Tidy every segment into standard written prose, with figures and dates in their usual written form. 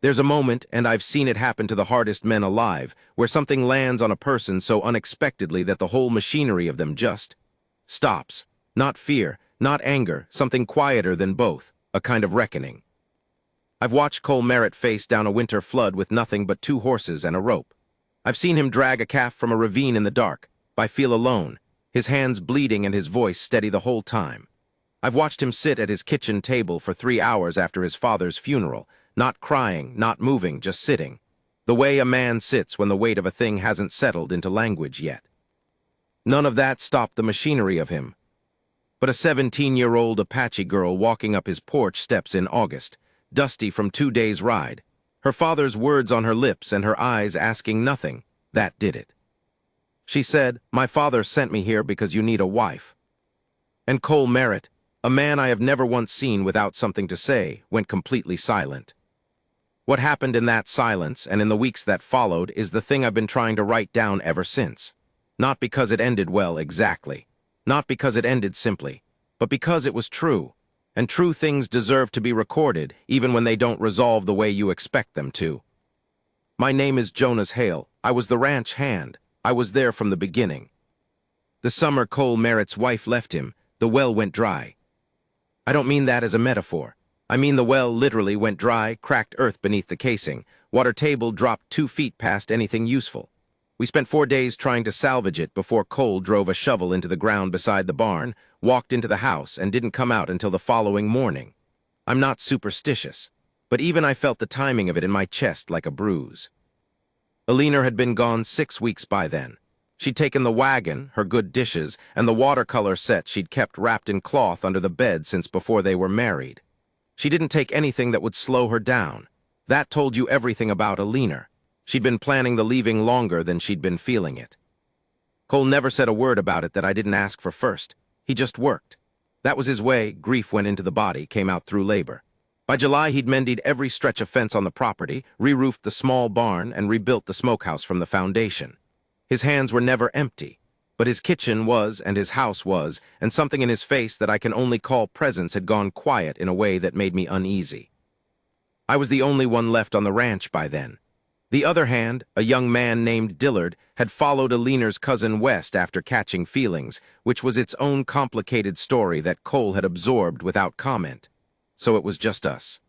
There's a moment, and I've seen it happen to the hardest men alive, where something lands on a person so unexpectedly that the whole machinery of them just stops. Not fear, not anger, something quieter than both, a kind of reckoning. I've watched Cole Merritt face down a winter flood with nothing but 2 horses and a rope. I've seen him drag a calf from a ravine in the dark, by feel alone, his hands bleeding and his voice steady the whole time. I've watched him sit at his kitchen table for 3 hours after his father's funeral, not crying, not moving, just sitting, the way a man sits when the weight of a thing hasn't settled into language yet. None of that stopped the machinery of him. But a 17-year-old Apache girl walking up his porch steps in August, dusty from 2 days' ride, her father's words on her lips and her eyes asking nothing, that did it. She said, "My father sent me here because you need a wife." And Cole Merritt, a man I have never once seen without something to say, went completely silent. What happened in that silence and in the weeks that followed is the thing I've been trying to write down ever since. Not because it ended well exactly, not because it ended simply, but because it was true, and true things deserve to be recorded even when they don't resolve the way you expect them to. My name is Jonas Hale. I was the ranch hand. I was there from the beginning. The summer Cole Merritt's wife left him, the well went dry. I don't mean that as a metaphor. I mean the well literally went dry, cracked earth beneath the casing, water table dropped 2 feet past anything useful. We spent 4 days trying to salvage it before Cole drove a shovel into the ground beside the barn, walked into the house, and didn't come out until the following morning. I'm not superstitious, but even I felt the timing of it in my chest like a bruise. Alina had been gone 6 weeks by then. She'd taken the wagon, her good dishes, and the watercolor set she'd kept wrapped in cloth under the bed since before they were married. She didn't take anything that would slow her down. That told you everything about Alina. She'd been planning the leaving longer than she'd been feeling it. Cole never said a word about it that I didn't ask for first. He just worked. That was his way. Grief went into the body, came out through labor. By July, he'd mended every stretch of fence on the property, re-roofed the small barn, and rebuilt the smokehouse from the foundation. His hands were never empty, but his kitchen was and his house was, and something in his face that I can only call presence had gone quiet in a way that made me uneasy. I was the only one left on the ranch by then. The other hand, a young man named Dillard, had followed Alina's cousin west after catching feelings, which was its own complicated story that Cole had absorbed without comment. So it was just us.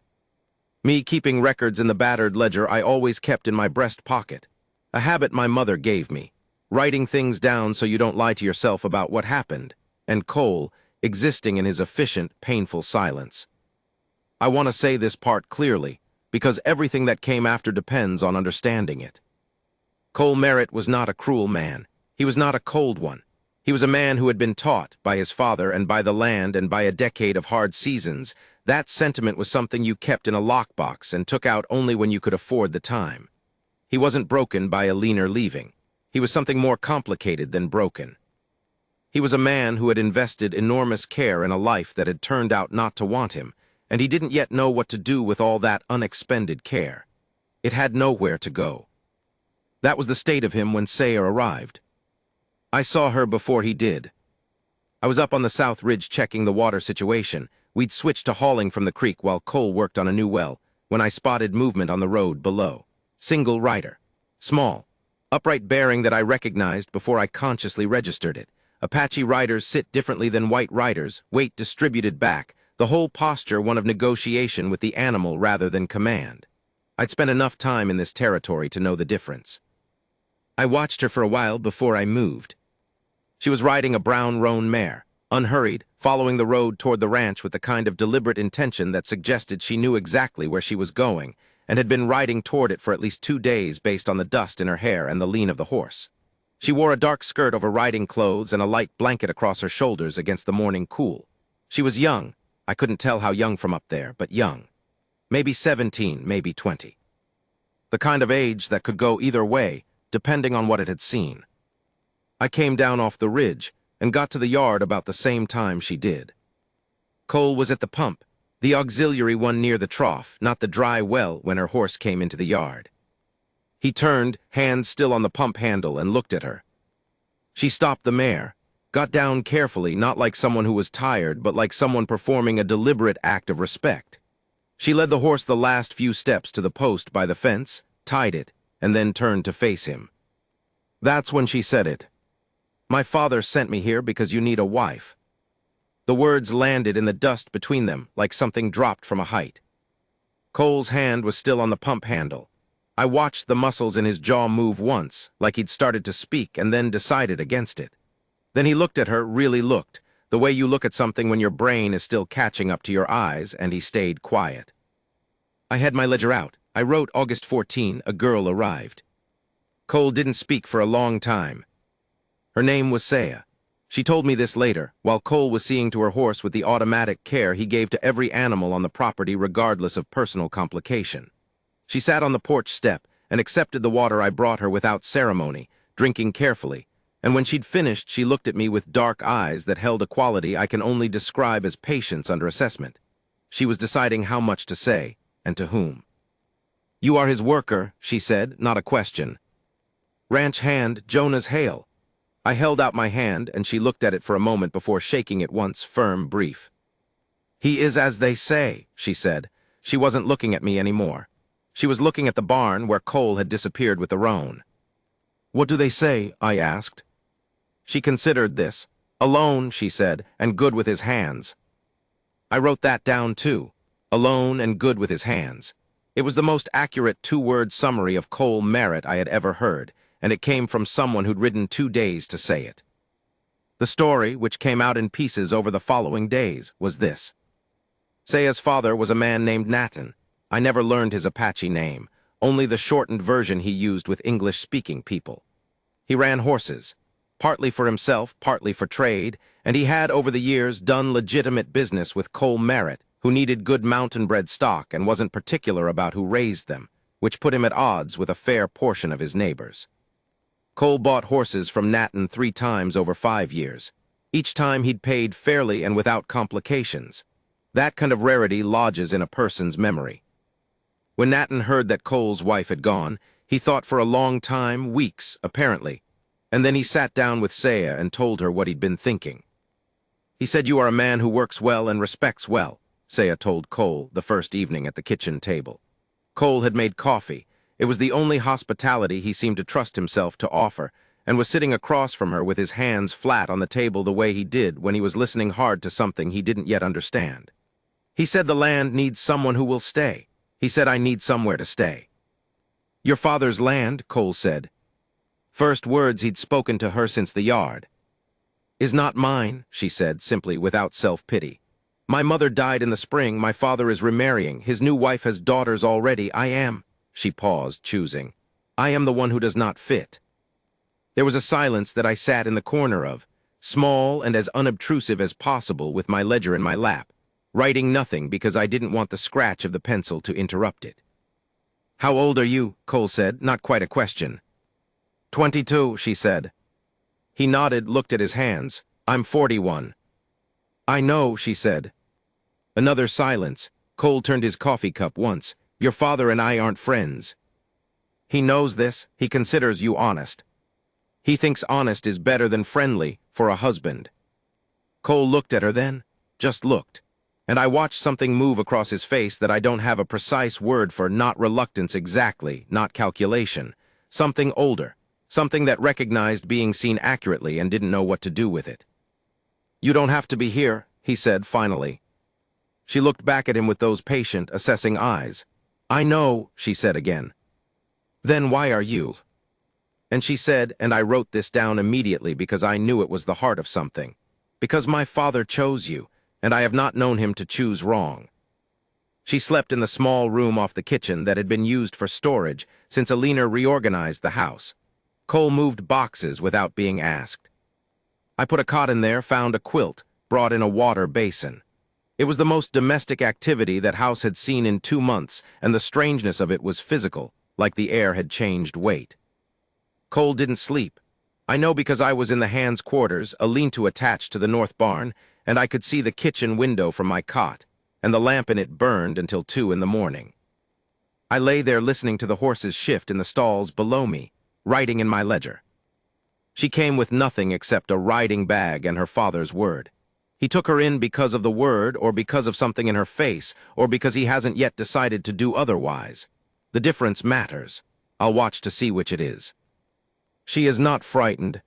Me keeping records in the battered ledger I always kept in my breast pocket, a habit my mother gave me, writing things down so you don't lie to yourself about what happened, and Cole, existing in his efficient, painful silence. I want to say this part clearly, because everything that came after depends on understanding it. Cole Merritt was not a cruel man. He was not a cold one. He was a man who had been taught, by his father and by the land and by a decade of hard seasons, that sentiment was something you kept in a lockbox and took out only when you could afford the time. He wasn't broken by Alina leaving. He was something more complicated than broken. He was a man who had invested enormous care in a life that had turned out not to want him, and he didn't yet know what to do with all that unexpended care. It had nowhere to go. That was the state of him when Sayre arrived. I saw her before he did. I was up on the South Ridge checking the water situation. We'd switched to hauling from the creek while Cole worked on a new well, when I spotted movement on the road below. Single rider. Small. Upright bearing that I recognized before I consciously registered it. Apache riders sit differently than white riders, weight distributed back, the whole posture one of negotiation with the animal rather than command. I'd spent enough time in this territory to know the difference. I watched her for a while before I moved. She was riding a brown roan mare, unhurried, following the road toward the ranch with the kind of deliberate intention that suggested she knew exactly where she was going, and had been riding toward it for at least 2 days based on the dust in her hair and the lean of the horse. She wore a dark skirt over riding clothes and a light blanket across her shoulders against the morning cool. She was young. I couldn't tell how young from up there, but young. Maybe 17, maybe 20. The kind of age that could go either way, depending on what it had seen. I came down off the ridge and got to the yard about the same time she did. Cole was at the pump, the auxiliary one near the trough, not the dry well, when her horse came into the yard. He turned, hands still on the pump handle, and looked at her. She stopped the mare, got down carefully, not like someone who was tired, but like someone performing a deliberate act of respect. She led the horse the last few steps to the post by the fence, tied it, and then turned to face him. That's when she said it. "My father sent me here because you need a wife." The words landed in the dust between them like something dropped from a height. Cole's hand was still on the pump handle. I watched the muscles in his jaw move once, like he'd started to speak and then decided against it. Then he looked at her, really looked, the way you look at something when your brain is still catching up to your eyes, and he stayed quiet. I had my ledger out. I wrote August 14, a girl arrived. Cole didn't speak for a long time. Her name was Saya. She told me this later, while Cole was seeing to her horse with the automatic care he gave to every animal on the property regardless of personal complication. She sat on the porch step and accepted the water I brought her without ceremony, drinking carefully, and when she'd finished she looked at me with dark eyes that held a quality I can only describe as patience under assessment. She was deciding how much to say, and to whom. "You are his worker," she said, not a question. "Ranch hand, Jonah's Hale." I held out my hand, and she looked at it for a moment before shaking it once, firm, brief. "He is as they say," she said. She wasn't looking at me anymore. She was looking at the barn where Cole had disappeared with the roan. "What do they say?" I asked. She considered this. "Alone," she said, "and good with his hands." I wrote that down too. Alone and good with his hands. It was the most accurate two-word summary of Cole Merritt I had ever heard, and it came from someone who'd ridden 2 days to say it. The story, which came out in pieces over the following days, was this. Saya's father was a man named Nathan. I never learned his Apache name, only the shortened version he used with English-speaking people. He ran horses, partly for himself, partly for trade, and he had over the years done legitimate business with Cole Merritt, who needed good mountain-bred stock and wasn't particular about who raised them, which put him at odds with a fair portion of his neighbors. Cole bought horses from Nathan 3 times over 5 years. Each time he'd paid fairly and without complications. That kind of rarity lodges in a person's memory. When Nathan heard that Cole's wife had gone, he thought for a long time, weeks, apparently, and then he sat down with Saya and told her what he'd been thinking. He said, "You are a man who works well and respects well," Saya told Cole the first evening at the kitchen table. Cole had made coffee. It was the only hospitality he seemed to trust himself to offer, and was sitting across from her with his hands flat on the table the way he did when he was listening hard to something he didn't yet understand. He said the land needs someone who will stay. He said, "I need somewhere to stay." "Your father's land," Cole said. First words he'd spoken to her since the yard. "Is not mine," she said, simply, without self-pity. "My mother died in the spring. My father is remarrying. His new wife has daughters already. I am—" She paused, choosing. "I am the one who does not fit." There was a silence that I sat in the corner of, small and as unobtrusive as possible with my ledger in my lap, writing nothing because I didn't want the scratch of the pencil to interrupt it. "How old are you?" Cole said, not quite a question. 22, she said. He nodded, looked at his hands. "I'm 41. "I know," she said. Another silence. Cole turned his coffee cup once. "Your father and I aren't friends." "He knows this. He considers you honest. He thinks honest is better than friendly for a husband." Cole looked at her then, just looked, and I watched something move across his face that I don't have a precise word for, not reluctance exactly, not calculation. Something older, something that recognized being seen accurately and didn't know what to do with it. "You don't have to be here," he said finally. She looked back at him with those patient, assessing eyes. "I know," she said again. "Then why are you?" And she said, and I wrote this down immediately because I knew it was the heart of something. "Because my father chose you, and I have not known him to choose wrong." She slept in the small room off the kitchen that had been used for storage since Alina reorganized the house. Cole moved boxes without being asked. I put a cot in there, found a quilt, brought in a water basin. It was the most domestic activity that house had seen in 2 months, and the strangeness of it was physical, like the air had changed weight. Cole didn't sleep. I know because I was in the hands' quarters, a lean-to attached to the north barn, and I could see the kitchen window from my cot, and the lamp in it burned until 2 in the morning. I lay there listening to the horses shift in the stalls below me, writing in my ledger. She came with nothing except a riding bag and her father's word. He took her in because of the word, or because of something in her face, or because he hasn't yet decided to do otherwise. The difference matters. I'll watch to see which it is. She is not frightened.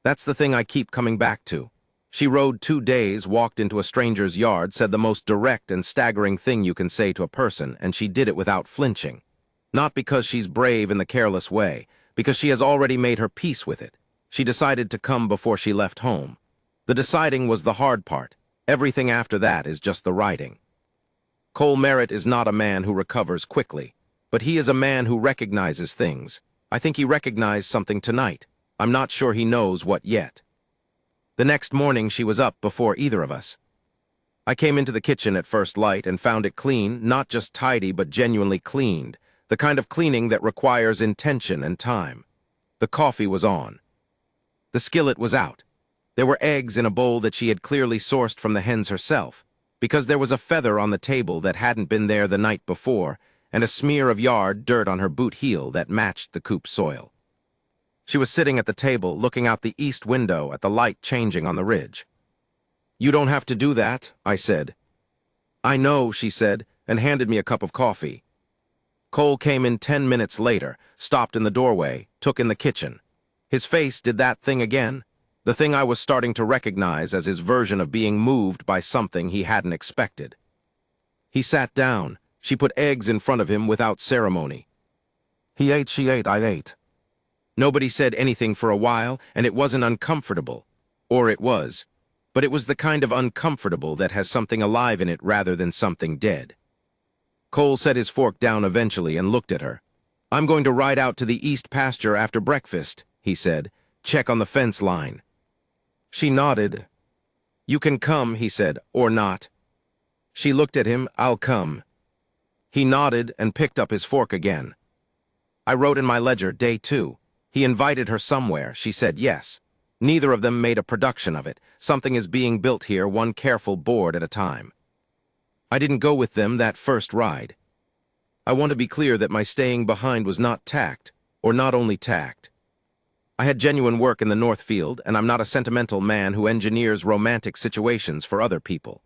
That's the thing I keep coming back to. She rode 2 days, walked into a stranger's yard, said the most direct and staggering thing you can say to a person, and she did it without flinching. Not because she's brave in the careless way, because she has already made her peace with it. She decided to come before she left home. The deciding was the hard part. Everything after that is just the writing. Cole Merritt is not a man who recovers quickly, but he is a man who recognizes things. I think he recognized something tonight. I'm not sure he knows what yet. The next morning she was up before either of us. I came into the kitchen at first light and found it clean, not just tidy but genuinely cleaned, the kind of cleaning that requires intention and time. The coffee was on. The skillet was out. There were eggs in a bowl that she had clearly sourced from the hens herself, because there was a feather on the table that hadn't been there the night before, and a smear of yard dirt on her boot heel that matched the coop soil. She was sitting at the table, looking out the east window at the light changing on the ridge. "You don't have to do that," I said. "I know," she said, and handed me a cup of coffee. Cole came in 10 minutes later, stopped in the doorway, took in the kitchen. His face did that thing again, the thing I was starting to recognize as his version of being moved by something he hadn't expected. He sat down. She put eggs in front of him without ceremony. He ate, she ate, I ate. Nobody said anything for a while, and it wasn't uncomfortable. Or it was. But it was the kind of uncomfortable that has something alive in it rather than something dead. Cole set his fork down eventually and looked at her. "I'm going to ride out to the east pasture after breakfast," he said. "Check on the fence line." She nodded. "You can come," he said, "or not." She looked at him. "I'll come." He nodded and picked up his fork again. I wrote in my ledger, day 2. He invited her somewhere. She said yes. Neither of them made a production of it. Something is being built here, one careful board at a time. I didn't go with them that first ride. I want to be clear that my staying behind was not tact, or not only tact. I had genuine work in the North Field, and I'm not a sentimental man who engineers romantic situations for other people.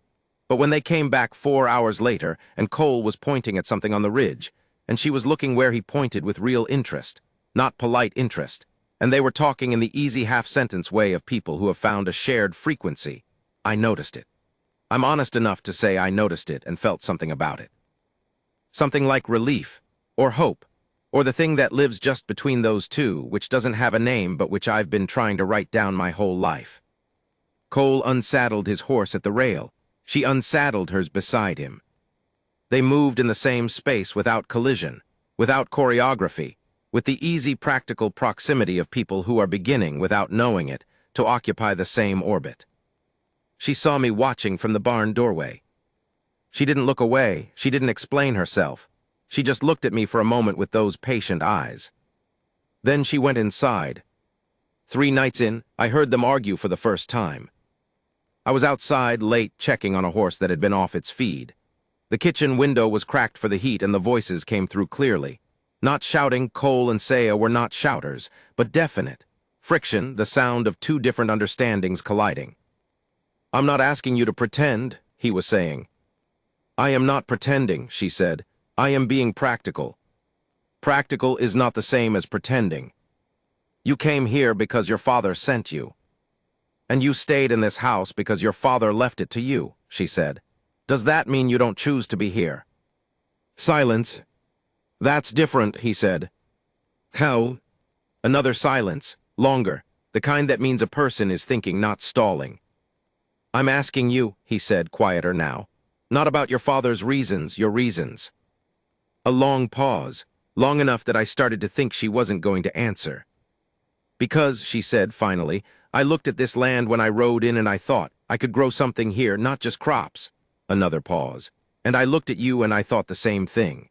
But when they came back 4 hours later, and Cole was pointing at something on the ridge, and she was looking where he pointed with real interest, not polite interest, and they were talking in the easy half-sentence way of people who have found a shared frequency, I noticed it. I'm honest enough to say I noticed it and felt something about it. Something like relief, or hope, or the thing that lives just between those two, which doesn't have a name but which I've been trying to write down my whole life. Cole unsaddled his horse at the rail. She unsaddled hers beside him. They moved in the same space without collision, without choreography, with the easy practical proximity of people who are beginning, without knowing it, to occupy the same orbit. She saw me watching from the barn doorway. She didn't look away, she didn't explain herself. She just looked at me for a moment with those patient eyes. Then she went inside. 3 nights in, I heard them argue for the first time. I was outside, late, checking on a horse that had been off its feed. The kitchen window was cracked for the heat and the voices came through clearly. Not shouting, Cole and Saya were not shouters, but definite. Friction, the sound of 2 different understandings colliding. "I'm not asking you to pretend," he was saying. "I am not pretending," she said. "I am being practical. Practical is not the same as pretending. You came here because your father sent you. And you stayed in this house because your father left it to you," she said. "Does that mean you don't choose to be here?" Silence. "That's different," he said. "How?" Another silence, longer, the kind that means a person is thinking, not stalling. "I'm asking you," he said, quieter now, "not about your father's reasons, your reasons." A long pause, long enough that I started to think she wasn't going to answer. "Because," she said finally, "I looked at this land when I rode in and I thought I could grow something here, not just crops." Another pause. "And I looked at you and I thought the same thing."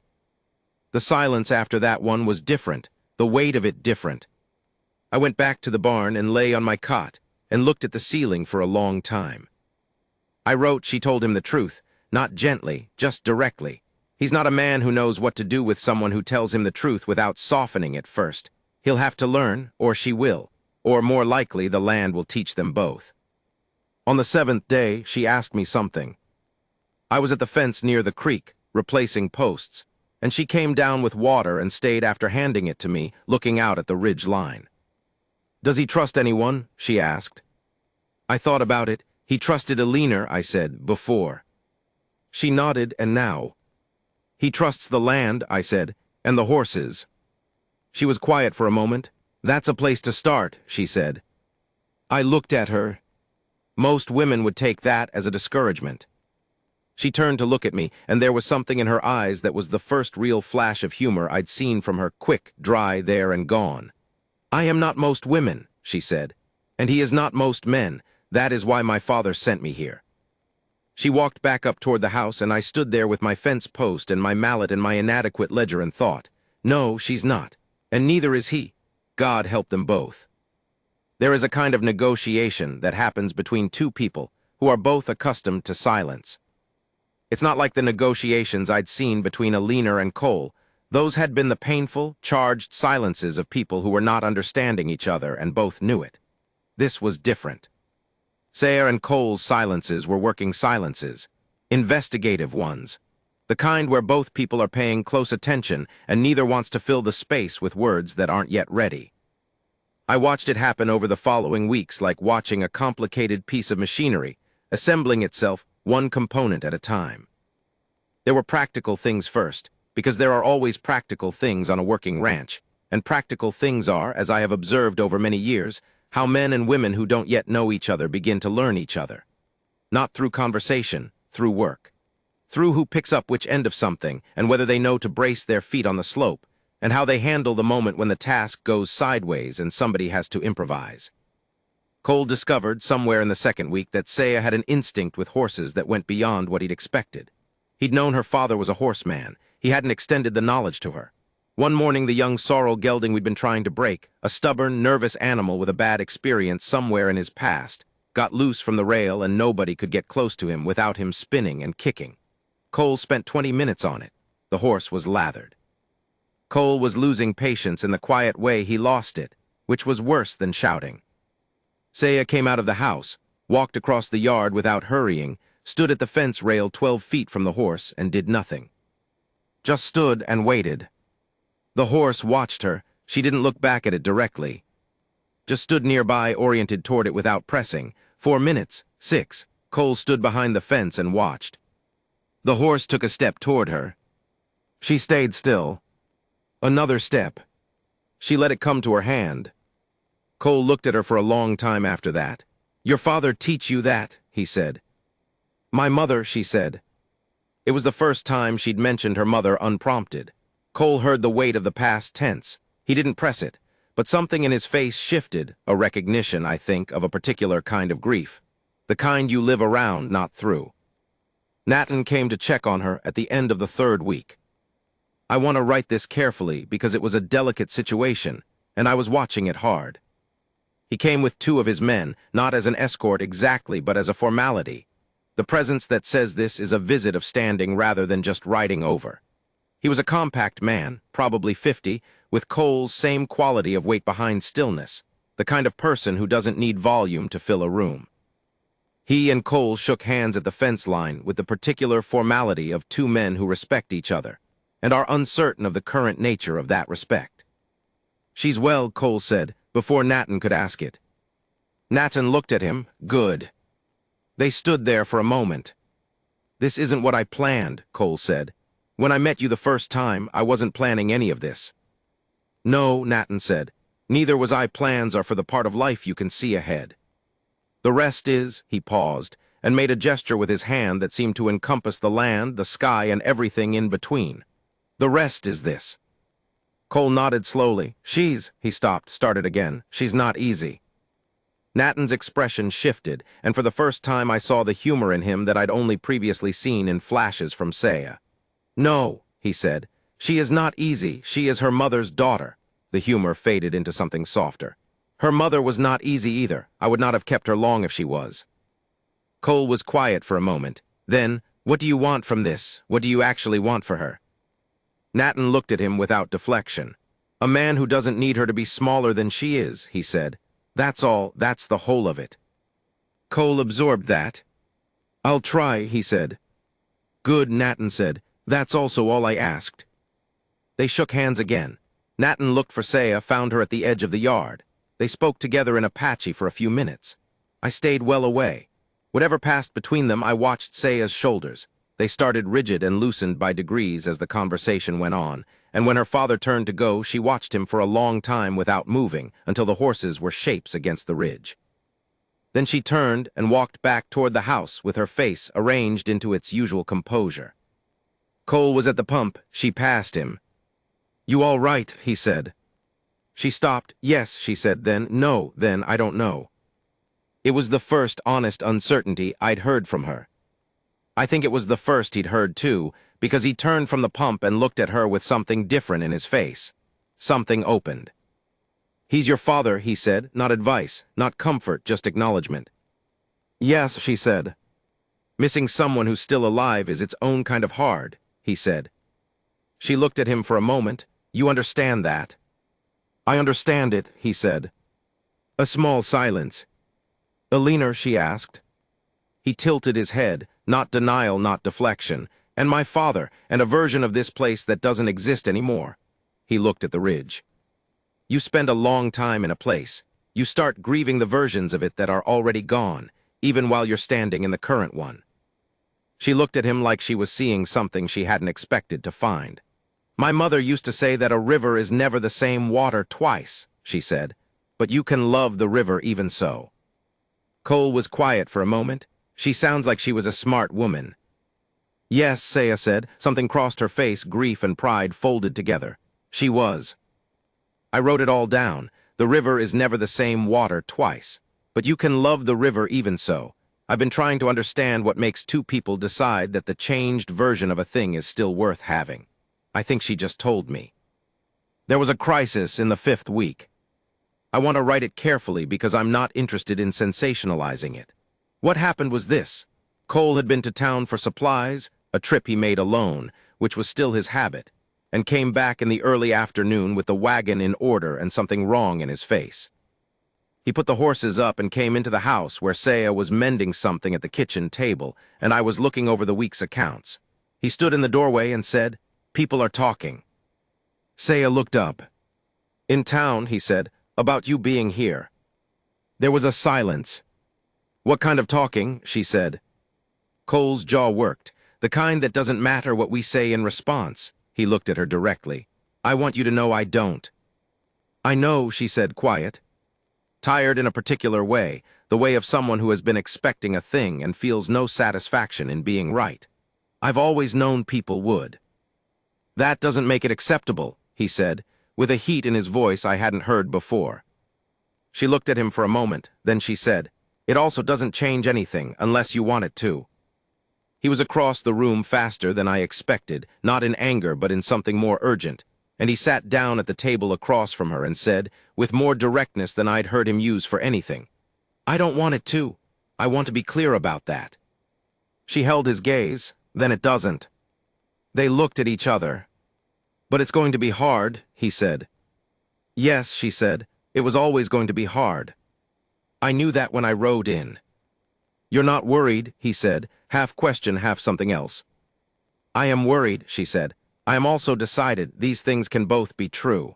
The silence after that one was different, the weight of it different. I went back to the barn and lay on my cot and looked at the ceiling for a long time. I wrote she told him the truth, not gently, just directly. He's not a man who knows what to do with someone who tells him the truth without softening it first. He'll have to learn, or she will, or more likely the land will teach them both. On the seventh day, she asked me something. I was at the fence near the creek, replacing posts, and she came down with water and stayed after handing it to me, looking out at the ridge line. "Does he trust anyone?" she asked. I thought about it. "He trusted a leaner," I said, "before." She nodded, "And now?" "He trusts the land," I said, "and the horses." She was quiet for a moment. "That's a place to start," she said. I looked at her. Most women would take that as a discouragement. She turned to look at me, and there was something in her eyes that was the first real flash of humor I'd seen from her, quick, dry, there and gone. "I am not most women," she said, "and he is not most men. That is why my father sent me here." She walked back up toward the house, and I stood there with my fence post and my mallet and my inadequate ledger and thought, no, she's not, and neither is he. God help them both. There is a kind of negotiation that happens between two people who are both accustomed to silence. It's not like the negotiations I'd seen between Alina and Cole. Those had been the painful, charged silences of people who were not understanding each other and both knew it. This was different. Sayre and Cole's silences were working silences, investigative ones, the kind where both people are paying close attention and neither wants to fill the space with words that aren't yet ready. I watched it happen over the following weeks, like watching a complicated piece of machinery, assembling itself one component at a time. There were practical things first, because there are always practical things on a working ranch, and practical things are, as I have observed over many years, how men and women who don't yet know each other begin to learn each other. Not through conversation, through work. Through who picks up which end of something, and whether they know to brace their feet on the slope, and how they handle the moment when the task goes sideways and somebody has to improvise. Cole discovered, somewhere in the second week, that Sayre had an instinct with horses that went beyond what he'd expected. He'd known her father was a horseman. He hadn't extended the knowledge to her. One morning, the young sorrel gelding we'd been trying to break, a stubborn, nervous animal with a bad experience somewhere in his past, got loose from the rail and nobody could get close to him without him spinning and kicking. Cole spent 20 minutes on it. The horse was lathered. Cole was losing patience in the quiet way he lost it, which was worse than shouting. Sayre came out of the house, walked across the yard without hurrying, stood at the fence rail 12 feet from the horse and did nothing. Just stood and waited. The horse watched her. She didn't look back at it directly. Just stood nearby, oriented toward it without pressing. 4 minutes, 6. Cole stood behind the fence and watched. The horse took a step toward her. She stayed still. Another step. She let it come to her hand. Cole looked at her for a long time after that. "Your father teach you that?" he said. "My mother," she said. It was the first time she'd mentioned her mother unprompted. Cole heard the weight of the past tense. He didn't press it, but something in his face shifted, a recognition, I think, of a particular kind of grief. The kind you live around, not through. Nathan came to check on her at the end of the 3rd week. I want to write this carefully because it was a delicate situation, and I was watching it hard. He came with 2 of his men, not as an escort exactly, but as a formality. The presence that says this is a visit of standing rather than just riding over. He was a compact man, probably 50, with Cole's same quality of weight behind stillness, the kind of person who doesn't need volume to fill a room. He and Cole shook hands at the fence line with the particular formality of 2 men who respect each other, and are uncertain of the current nature of that respect. "She's well," Cole said, before Nathan could ask it. Nathan looked at him. "Good." They stood there for a moment. "This isn't what I planned," Cole said. "When I met you the first time, I wasn't planning any of this." "No," Nathan said. "Neither was I. Plans are for the part of life you can see ahead. The rest is," he paused, and made a gesture with his hand that seemed to encompass the land, the sky, and everything in between. "The rest is this." Cole nodded slowly. He stopped, started again. "She's not easy." Nathan's expression shifted, and for the first time I saw the humor in him that I'd only previously seen in flashes from Sayre. "No," he said. "She is not easy. She is her mother's daughter." The humor faded into something softer. "Her mother was not easy either. I would not have kept her long if she was." Cole was quiet for a moment. Then, "What do you want from this? What do you actually want for her?" Nathan looked at him without deflection. "A man who doesn't need her to be smaller than she is," he said. "That's all. That's the whole of it." Cole absorbed that. "I'll try," he said. "Good," Nathan said. "That's also all I asked." They shook hands again. Nathan looked for Saya, found her at the edge of the yard. They spoke together in Apache for a few minutes. I stayed well away. Whatever passed between them, I watched Saya's shoulders. They started rigid and loosened by degrees as the conversation went on, and when her father turned to go, she watched him for a long time without moving until the horses were shapes against the ridge. Then she turned and walked back toward the house with her face arranged into its usual composure. Cole was at the pump. She passed him. "You all right?" he said. She stopped. "Yes," she said, then, "No, then, I don't know." It was the first honest uncertainty I'd heard from her. I think it was the first he'd heard, too, because he turned from the pump and looked at her with something different in his face. Something opened. "He's your father," he said, "not advice, not comfort, just acknowledgement." "Yes," she said. "Missing someone who's still alive is its own kind of hard," he said. She looked at him for a moment. "You understand that?" "I understand it," he said. A small silence. "Alina," she asked. He tilted his head, not denial, not deflection. "And my father, and a version of this place that doesn't exist anymore." He looked at the ridge. "You spend a long time in a place. You start grieving the versions of it that are already gone, even while you're standing in the current one." She looked at him like she was seeing something she hadn't expected to find. "My mother used to say that a river is never the same water twice," she said, "but you can love the river even so." Cole was quiet for a moment. "She sounds like she was a smart woman." "Yes," Saya said. Something crossed her face, grief and pride folded together. "She was." I wrote it all down. The river is never the same water twice. But you can love the river even so. I've been trying to understand what makes two people decide that the changed version of a thing is still worth having. I think she just told me. There was a crisis in the 5th week. I want to write it carefully because I'm not interested in sensationalizing it. What happened was this. Cole had been to town for supplies, a trip he made alone, which was still his habit, and came back in the early afternoon with the wagon in order and something wrong in his face. He put the horses up and came into the house where Saya was mending something at the kitchen table, and I was looking over the week's accounts. He stood in the doorway and said, "People are talking." Saya looked up. "In town," he said, "about you being here." There was a silence. "What kind of talking?" she said. Cole's jaw worked. "The kind that doesn't matter what we say in response." He looked at her directly. "I want you to know I don't." "I know," she said, quiet. Tired in a particular way, the way of someone who has been expecting a thing and feels no satisfaction in being right. "I've always known people would." "That doesn't make it acceptable," he said, with a heat in his voice I hadn't heard before. She looked at him for a moment, then she said, "It also doesn't change anything, unless you want it to." He was across the room faster than I expected, not in anger but in something more urgent, and he sat down at the table across from her and said, with more directness than I'd heard him use for anything, "I don't want it to. I want to be clear about that." She held his gaze, "Then it doesn't." They looked at each other. "But it's going to be hard," he said. "Yes," she said, "it was always going to be hard. I knew that when I rode in." "You're not worried," he said, half question, half something else. "I am worried," she said. "I am also decided these things can both be true."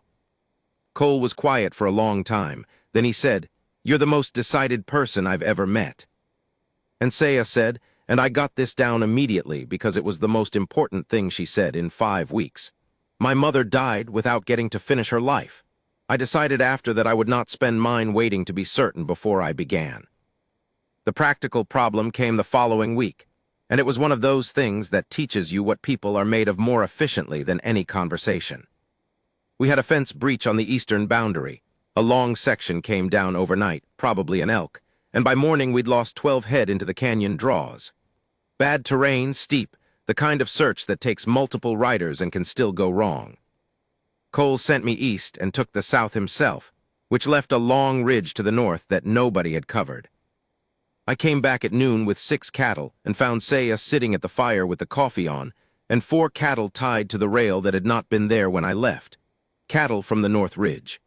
Cole was quiet for a long time. Then he said, "You're the most decided person I've ever met." And Saya said, and I got this down immediately because it was the most important thing she said in 5 weeks. "My mother died without getting to finish her life. I decided after that I would not spend mine waiting to be certain before I began." The practical problem came the following week, and it was one of those things that teaches you what people are made of more efficiently than any conversation. We had a fence breach on the eastern boundary. A long section came down overnight, probably an elk, and by morning we'd lost 12 head into the canyon draws. Bad terrain, steep, the kind of search that takes multiple riders and can still go wrong. Cole sent me east and took the south himself, which left a long ridge to the north that nobody had covered. I came back at noon with 6 cattle and found Saya sitting at the fire with the coffee on, and 4 cattle tied to the rail that had not been there when I left. Cattle from the North Ridge.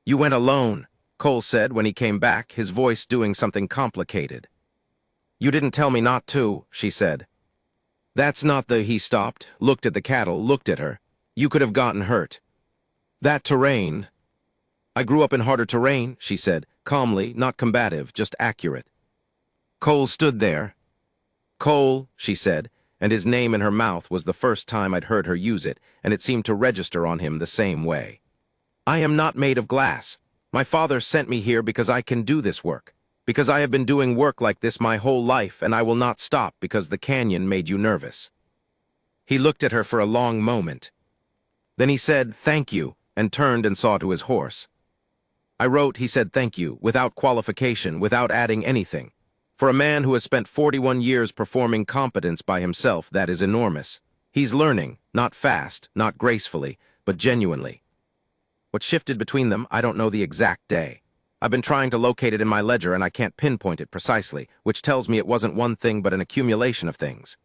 "You went alone," Cole said when he came back, his voice doing something complicated. "You didn't tell me not to," she said. "That's not the—" He stopped, looked at the cattle, looked at her. "You could have gotten hurt. That terrain—" "I grew up in harder terrain," she said, calmly, not combative, just accurate. Cole stood there. "Cole," she said, and his name in her mouth was the first time I'd heard her use it, and it seemed to register on him the same way. "I am not made of glass. My father sent me here because I can do this work, because I have been doing work like this my whole life, and I will not stop because the canyon made you nervous." He looked at her for a long moment. Then he said, "Thank you," and turned and saw to his horse. "I wrote," he said, "thank you, without qualification, without adding anything. For a man who has spent 41 years performing competence by himself, that is enormous. He's learning, not fast, not gracefully, but genuinely." What shifted between them, I don't know the exact day. I've been trying to locate it in my ledger and I can't pinpoint it precisely, which tells me it wasn't one thing but an accumulation of things.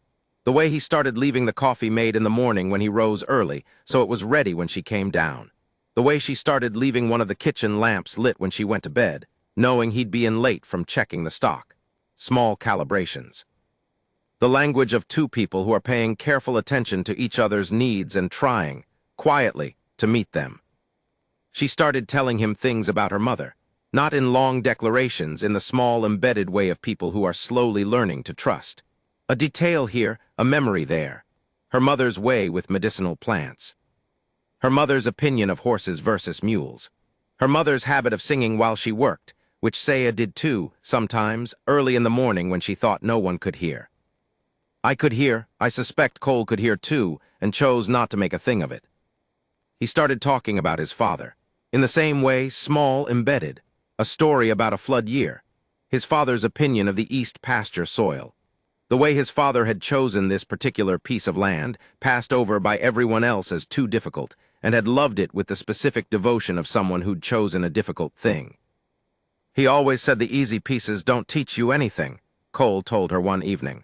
The way he started leaving the coffee made in the morning when he rose early, so it was ready when she came down. The way she started leaving one of the kitchen lamps lit when she went to bed, knowing he'd be in late from checking the stock. Small calibrations. The language of two people who are paying careful attention to each other's needs and trying, quietly, to meet them. She started telling him things about her mother, not in long declarations, in the small embedded way of people who are slowly learning to trust. A detail here, a memory there. Her mother's way with medicinal plants. Her mother's opinion of horses versus mules. Her mother's habit of singing while she worked, which Saya did too, sometimes, early in the morning when she thought no one could hear. I could hear, I suspect Cole could hear too, and chose not to make a thing of it. He started talking about his father. In the same way, small, embedded. A story about a flood year. His father's opinion of the East pasture soil. The way his father had chosen this particular piece of land, passed over by everyone else as too difficult, and had loved it with the specific devotion of someone who'd chosen a difficult thing. "He always said the easy pieces don't teach you anything," Cole told her one evening.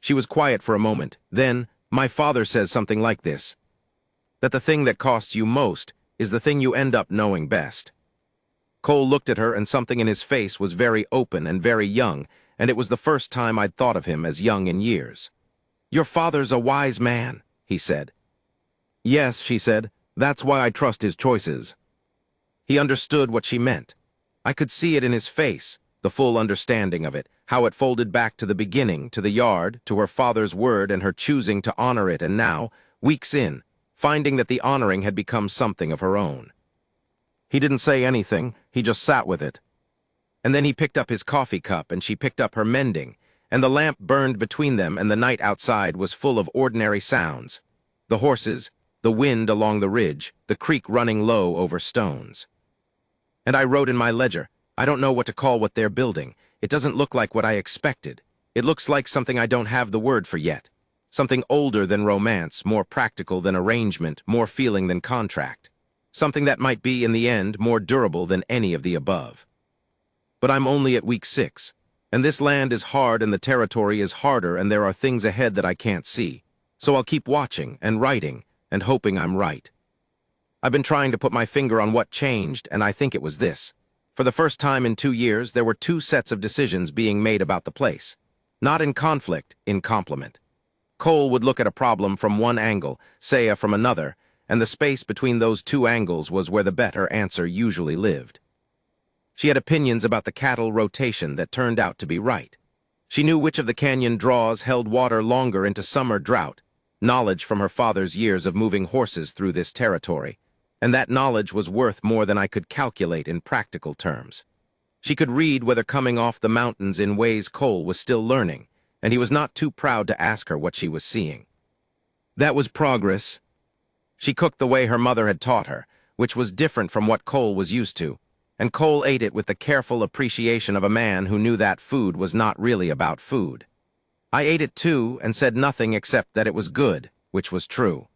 She was quiet for a moment. Then, "My father says something like this, that the thing that costs you most is the thing you end up knowing best." Cole looked at her and something in his face was very open and very young, and it was the first time I'd thought of him as young in years. "Your father's a wise man," he said. "Yes," she said, "that's why I trust his choices." He understood what she meant. I could see it in his face, the full understanding of it, how it folded back to the beginning, to the yard, to her father's word and her choosing to honor it, and now, weeks in, finding that the honoring had become something of her own. He didn't say anything, he just sat with it. And then he picked up his coffee cup and she picked up her mending, and the lamp burned between them and the night outside was full of ordinary sounds. The horses, the wind along the ridge, the creek running low over stones. And I wrote in my ledger, "I don't know what to call what they're building. It doesn't look like what I expected. It looks like something I don't have the word for yet. Something older than romance, more practical than arrangement, more feeling than contract. Something that might be, in the end, more durable than any of the above. But I'm only at week 6, and this land is hard and the territory is harder and there are things ahead that I can't see. So I'll keep watching and writing and hoping I'm right. I've been trying to put my finger on what changed, and I think it was this. For the first time in 2 years, there were 2 sets of decisions being made about the place. Not in conflict, in complement. Cole would look at a problem from one angle, Saya from another, and the space between those 2 angles was where the better answer usually lived. She had opinions about the cattle rotation that turned out to be right. She knew which of the canyon draws held water longer into summer drought, knowledge from her father's years of moving horses through this territory, and that knowledge was worth more than I could calculate in practical terms. She could read whether coming off the mountains in ways Cole was still learning, and he was not too proud to ask her what she was seeing. That was progress. She cooked the way her mother had taught her, which was different from what Cole was used to, and Cole ate it with the careful appreciation of a man who knew that food was not really about food. I ate it too and said nothing except that it was good, which was true.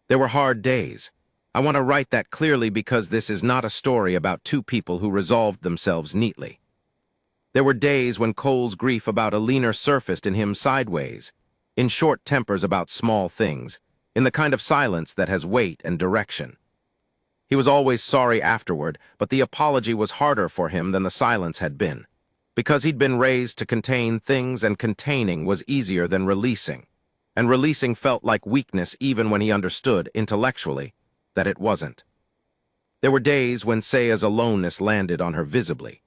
There were hard days. I want to write that clearly because this is not a story about 2 people who resolved themselves neatly. There were days when Cole's grief about a leaner surfaced in him sideways, in short tempers about small things, in the kind of silence that has weight and direction. He was always sorry afterward, but the apology was harder for him than the silence had been. Because he'd been raised to contain things, and containing was easier than releasing. And releasing felt like weakness even when he understood, intellectually, that it wasn't. There were days when Saya's aloneness landed on her visibly.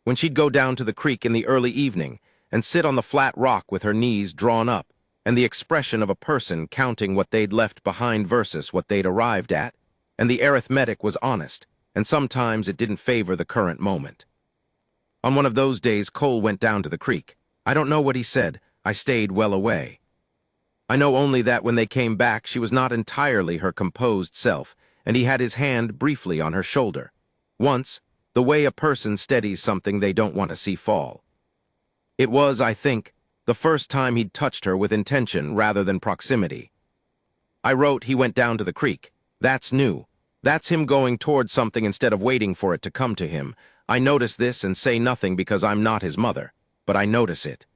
When she'd go down to the creek in the early evening and sit on the flat rock with her knees drawn up, and the expression of a person counting what they'd left behind versus what they'd arrived at, and the arithmetic was honest, and sometimes it didn't favor the current moment. On one of those days, Cole went down to the creek. I don't know what he said. I stayed well away. I know only that when they came back, she was not entirely her composed self, and he had his hand briefly on her shoulder. Once, the way a person steadies something they don't want to see fall. It was, I think, the first time he'd touched her with intention rather than proximity. I wrote he went down to the creek. That's new. That's him going towards something instead of waiting for it to come to him. I notice this and say nothing because I'm not his mother, but I notice it.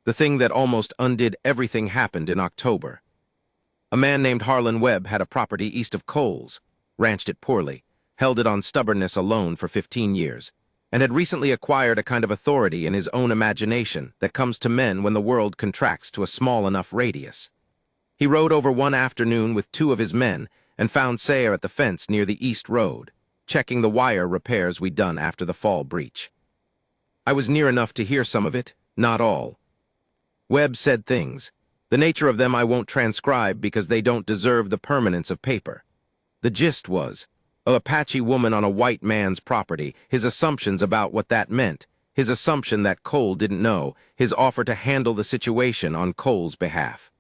The thing that almost undid everything happened in October. A man named Harlan Webb had a property east of Cole's, ranched it poorly, held it on stubbornness alone for 15 years, and had recently acquired a kind of authority in his own imagination that comes to men when the world contracts to a small enough radius. He rode over one afternoon with 2 of his men and found Sayer at the fence near the East Road, checking the wire repairs we'd done after the fall breach. I was near enough to hear some of it, not all. Webb said things. The nature of them I won't transcribe because they don't deserve the permanence of paper. The gist was, an Apache woman on a white man's property, his assumptions about what that meant, his assumption that Cole didn't know, his offer to handle the situation on Cole's behalf.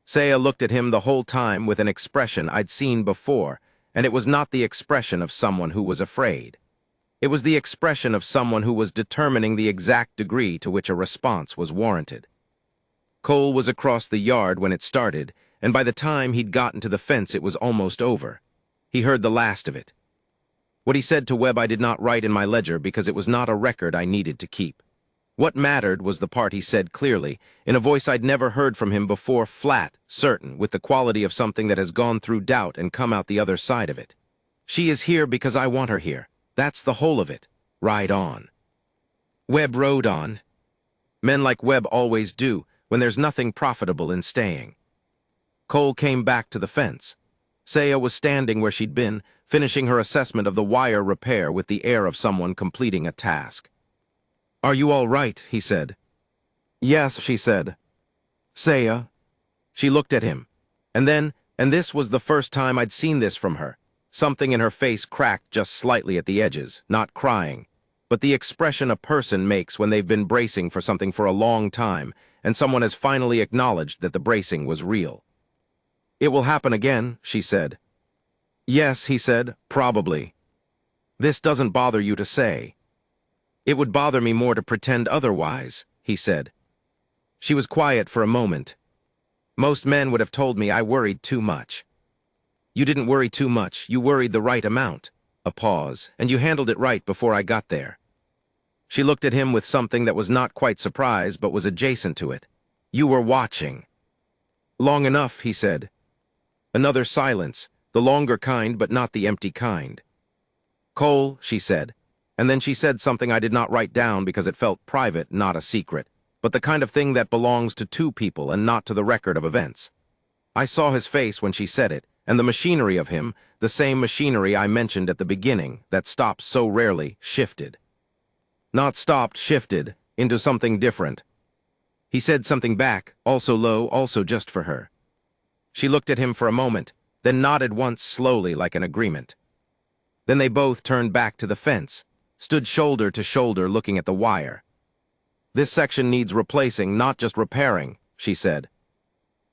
Saya looked at him the whole time with an expression I'd seen before, and it was not the expression of someone who was afraid. It was the expression of someone who was determining the exact degree to which a response was warranted. Cole was across the yard when it started, and by the time he'd gotten to the fence it was almost over. He heard the last of it. What he said to Webb I did not write in my ledger because it was not a record I needed to keep. What mattered was the part he said clearly, in a voice I'd never heard from him before, flat, certain, with the quality of something that has gone through doubt and come out the other side of it. She is here because I want her here. That's the whole of it. Ride on. Webb rode on. Men like Webb always do, when there's nothing profitable in staying. Cole came back to the fence. Saya was standing where she'd been, finishing her assessment of the wire repair with the air of someone completing a task. "Are you all right?" he said. "Yes," she said. "Saya." She looked at him. And then, and this was the first time I'd seen this from her, something in her face cracked just slightly at the edges, not crying, but the expression a person makes when they've been bracing for something for a long time, and someone has finally acknowledged that the bracing was real. "It will happen again," she said. "Yes," he said, "probably. This doesn't bother you to say." "It would bother me more to pretend otherwise," he said. She was quiet for a moment. "Most men would have told me I worried too much." "You didn't worry too much, you worried the right amount." A pause, "and you handled it right before I got there." She looked at him with something that was not quite surprise but was adjacent to it. "You were watching." "Long enough," he said. Another silence, the longer kind but not the empty kind. "Cole," she said, and then she said something I did not write down because it felt private, not a secret, but the kind of thing that belongs to 2 people and not to the record of events. I saw his face when she said it, and the machinery of him, the same machinery I mentioned at the beginning that stops so rarely, shifted. Not stopped, shifted, into something different. He said something back, also low, also just for her. She looked at him for a moment, then nodded once slowly like an agreement. Then they both turned back to the fence, stood shoulder to shoulder looking at the wire. "This section needs replacing, not just repairing," she said.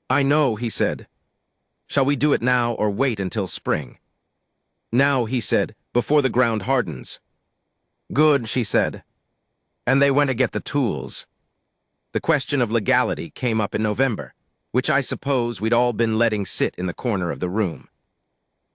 "I know," he said. "Shall we do it now or wait until spring?" "Now," he said, "before the ground hardens." "Good," she said. And they went to get the tools. The question of legality came up in November, which I suppose we'd all been letting sit in the corner of the room.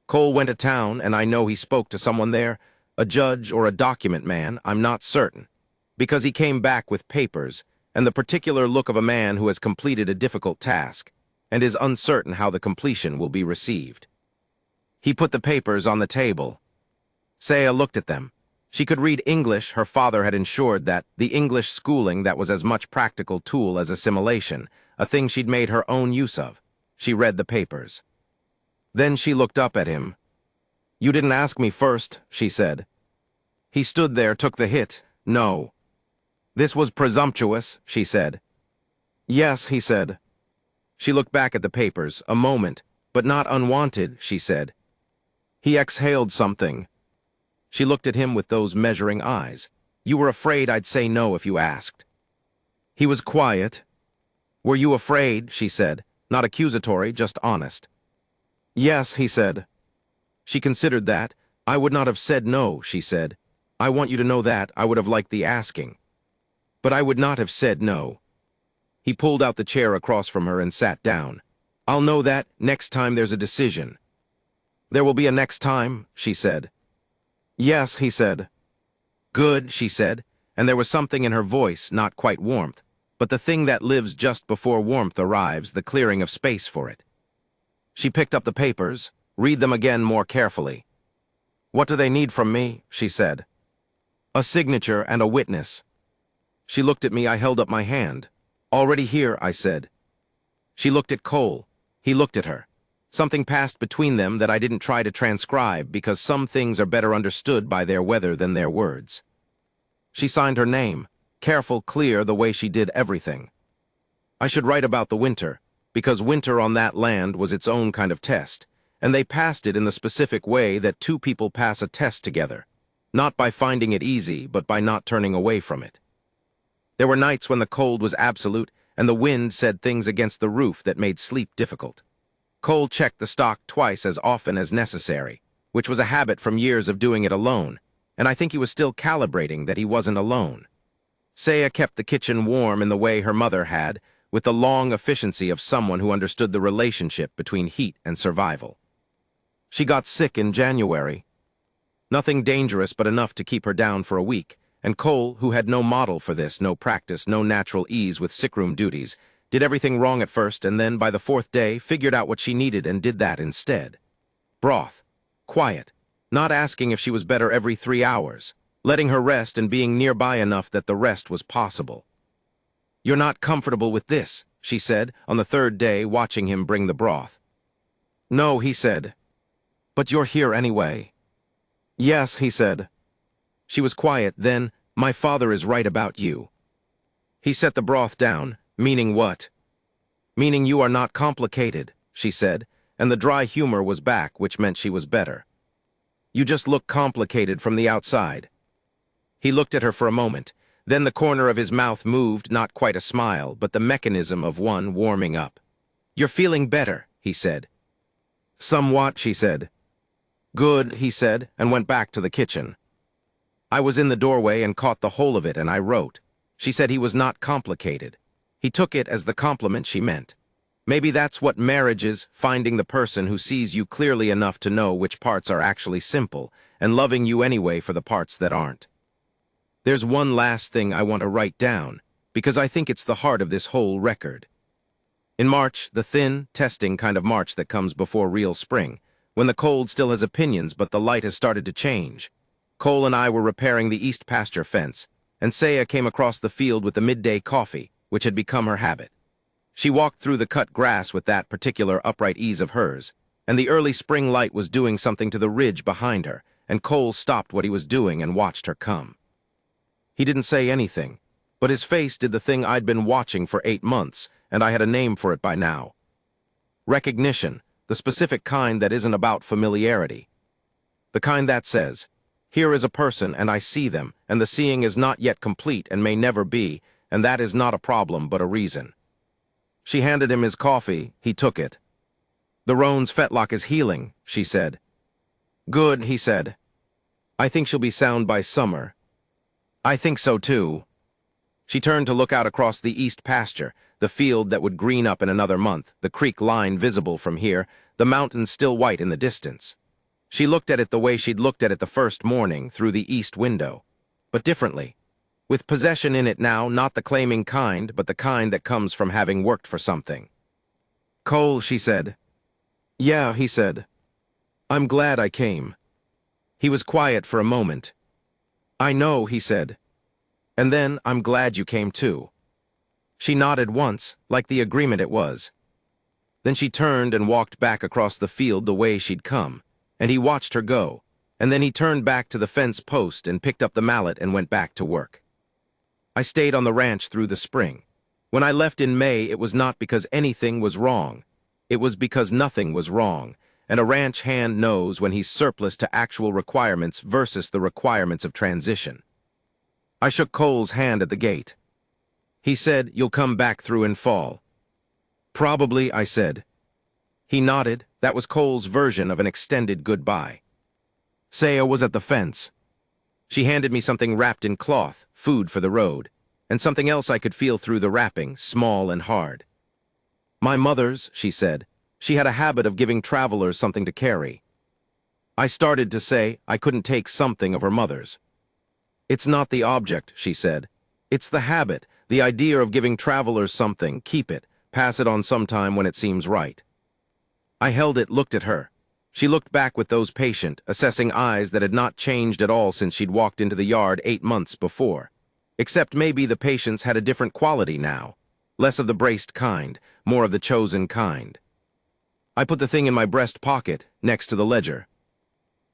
Cole went to town, and I know he spoke to someone there, a judge or a document man, I'm not certain, because he came back with papers and the particular look of a man who has completed a difficult task and is uncertain how the completion will be received. He put the papers on the table. Saya looked at them. She could read English. Her father had ensured that, the English schooling that was as much practical tool as assimilation, a thing she'd made her own use of. She read the papers. Then she looked up at him. "You didn't ask me first," she said. He stood there, took the hit. "No." "This was presumptuous," she said. "Yes," he said. She looked back at the papers, a moment, but not unwanted, she said. He exhaled something. She looked at him with those measuring eyes. "You were afraid I'd say no if you asked." He was quiet. "Were you afraid?" she said, not accusatory, just honest. "Yes," he said. She considered that. "I would not have said no," she said. "I want you to know that. I would have liked the asking. But I would not have said no." He pulled out the chair across from her and sat down. "I'll know that next time there's a decision." "There will be a next time," she said. "Yes," he said. "Good," she said, and there was something in her voice, not quite warmth, but the thing that lives just before warmth arrives, the clearing of space for it. She picked up the papers, read them again more carefully. "What do they need from me?" she said. "A signature and a witness." She looked at me. I held up my hand. "Already here," I said. She looked at Cole. He looked at her. Something passed between them that I didn't try to transcribe because some things are better understood by their weather than their words. She signed her name, careful, clear, the way she did everything. I should write about the winter, because winter on that land was its own kind of test, and they passed it in the specific way that two people pass a test together, not by finding it easy, but by not turning away from it. There were nights when the cold was absolute, and the wind said things against the roof that made sleep difficult. Cole checked the stock twice as often as necessary, which was a habit from years of doing it alone, and I think he was still calibrating that he wasn't alone. Saya kept the kitchen warm in the way her mother had, with the long efficiency of someone who understood the relationship between heat and survival. She got sick in January. Nothing dangerous but enough to keep her down for a week, and Cole, who had no model for this, no practice, no natural ease with sickroom duties, did everything wrong at first and then, by the fourth day, figured out what she needed and did that instead. Broth. Quiet. Not asking if she was better every 3 hours. Letting her rest and being nearby enough that the rest was possible. "You're not comfortable with this," she said, on the third day, watching him bring the broth. "No," he said. "But you're here anyway." "Yes," he said. She was quiet, then, "My father is right about you." He set the broth down. "Meaning what?" "Meaning you are not complicated," she said, and the dry humor was back, which meant she was better. "You just look complicated from the outside." He looked at her for a moment. Then the corner of his mouth moved, not quite a smile, but the mechanism of one warming up. "You're feeling better," he said. "Somewhat," she said. "Good," he said, and went back to the kitchen. I was in the doorway and caught the whole of it, and I wrote. She said he was not complicated. He took it as the compliment she meant. Maybe that's what marriage is, finding the person who sees you clearly enough to know which parts are actually simple, and loving you anyway for the parts that aren't. There's one last thing I want to write down, because I think it's the heart of this whole record. In March, the thin, testing kind of March that comes before real spring, when the cold still has opinions but the light has started to change, Cole and I were repairing the east pasture fence, and Saya came across the field with the midday coffee, which had become her habit. She walked through the cut grass with that particular upright ease of hers, and the early spring light was doing something to the ridge behind her, and Cole stopped what he was doing and watched her come. He didn't say anything, but his face did the thing I'd been watching for 8 months, and I had a name for it by now. Recognition, the specific kind that isn't about familiarity. The kind that says, here is a person and I see them, and the seeing is not yet complete and may never be, and that is not a problem but a reason. She handed him his coffee. He took it. "The Roan's fetlock is healing," she said. "Good," he said. "I think she'll be sound by summer." "I think so too." She turned to look out across the east pasture, the field that would green up in another month, the creek line visible from here, the mountains still white in the distance. She looked at it the way she'd looked at it the first morning, through the east window, but differently. With possession in it now, not the claiming kind, but the kind that comes from having worked for something. "Cole," she said. "Yeah," he said. I'm glad I came. He was quiet for a moment. I know, he said. And then, I'm glad you came too. She nodded once, like the agreement it was. Then she turned and walked back across the field the way she'd come, and he watched her go, and then he turned back to the fence post and picked up the mallet and went back to work. I stayed on the ranch through the spring. When I left in May, it was not because anything was wrong. It was because nothing was wrong, and a ranch hand knows when he's surplus to actual requirements versus the requirements of transition. I shook Cole's hand at the gate. He said, "You'll come back through in fall." "Probably," I said. He nodded. That was Cole's version of an extended goodbye. Saya was at the fence. She handed me something wrapped in cloth, food for the road, and something else I could feel through the wrapping, small and hard. "My mother's," she said. She had a habit of giving travelers something to carry. I started to say I couldn't take something of her mother's. "It's not the object," she said. "It's the habit, the idea of giving travelers something, keep it, pass it on sometime when it seems right." I held it, looked at her. She looked back with those patient, assessing eyes that had not changed at all since she'd walked into the yard 8 months before. Except maybe the patience had a different quality now. Less of the braced kind, more of the chosen kind. I put the thing in my breast pocket, next to the ledger.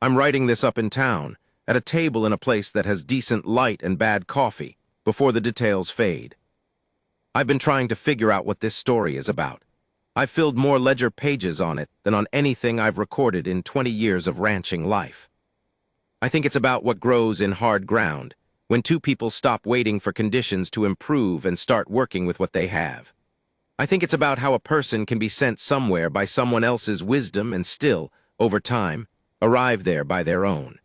"I'm writing this up in town, at a table in a place that has decent light and bad coffee, before the details fade. I've been trying to figure out what this story is about. I've filled more ledger pages on it than on anything I've recorded in 20 years of ranching life. I think it's about what grows in hard ground, when two people stop waiting for conditions to improve and start working with what they have. I think it's about how a person can be sent somewhere by someone else's wisdom and still, over time, arrive there by their own.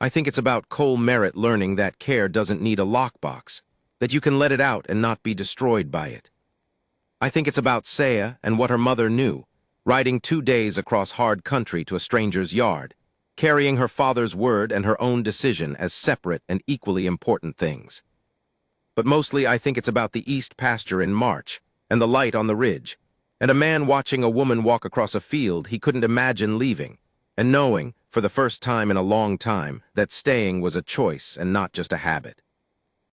I think it's about Cole Merritt learning that care doesn't need a lockbox, that you can let it out and not be destroyed by it. I think it's about Saya and what her mother knew, riding 2 days across hard country to a stranger's yard, carrying her father's word and her own decision as separate and equally important things. But mostly I think it's about the east pasture in March, and the light on the ridge, and a man watching a woman walk across a field he couldn't imagine leaving, and knowing, for the first time in a long time, that staying was a choice and not just a habit.